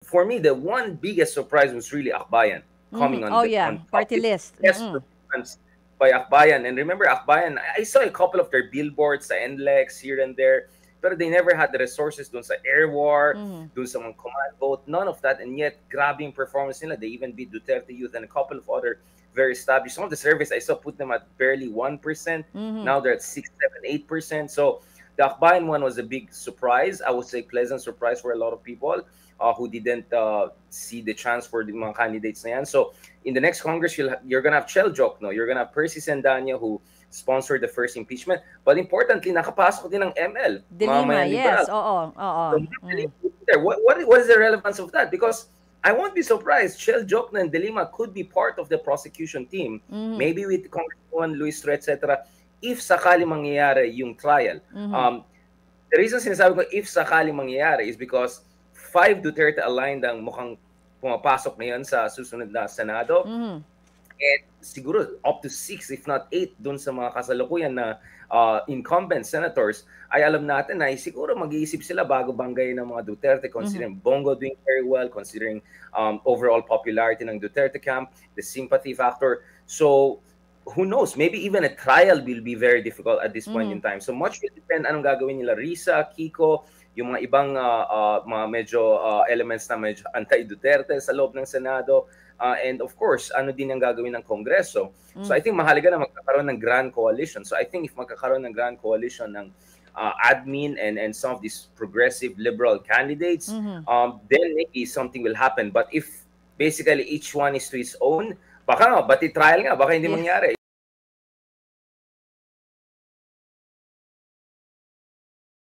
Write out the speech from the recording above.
for me, the one biggest surprise was really Akbayan coming on Oh the yeah, on top. party list. Best performance by Akbayan. And remember, Akbayan, I saw a couple of their billboards sa NLEX here and there, but they never had the resources dun sa Air War, dun sa mga command boat, none of that. And yet, grabe yung performance nila. They even beat Duterte Youth and a couple of other very established. Some of the surveys I saw put them at barely 1%. Now they're at 6, 7, 8%. So the Akbayan one was a big surprise. I would say pleasant surprise for a lot of people who didn't see the chance for the mga candidates na yan. So in the next Congress, you're going to have Chel Jokno, you're going to have Percy Sendanya, who sponsored the first impeachment. But importantly, nakapasok din ng ML. De Lima, yes. Liberal. Oo. So, what is the relevance of that? Because I won't be surprised. Chel Jokno and De Lima could be part of the prosecution team, maybe with Congressman Luis Tre, etc., if sakali mangyayari yung trial. The reason sinasabi ko if sakali mangyayari is because 5 Duterte-aligned ang mukhang pumapasok ngayon sa susunod na Senado. And siguro up to 6, if not 8, dun sa mga kasalukuyan na incumbent senators, ay alam natin na siguro mag-iisip sila bago banggay ng mga Duterte, considering Bongo doing very well, considering overall popularity ng Duterte camp, the sympathy factor. So, who knows? Maybe even a trial will be very difficult at this point in time. So, much will depend anong gagawin nila. Risa, Kiko, yung mga ibang mga medyo elements na medyo anti-Duterte sa loob ng Senado. And of course, ano din ang gagawin ng Kongreso. So I think mahalaga na magkakaroon ng grand coalition. So I think if magkakaroon ng grand coalition ng admin and some of these progressive liberal candidates, then maybe something will happen. But if basically each one is to his own, baka trial nga, baka hindi mangyari.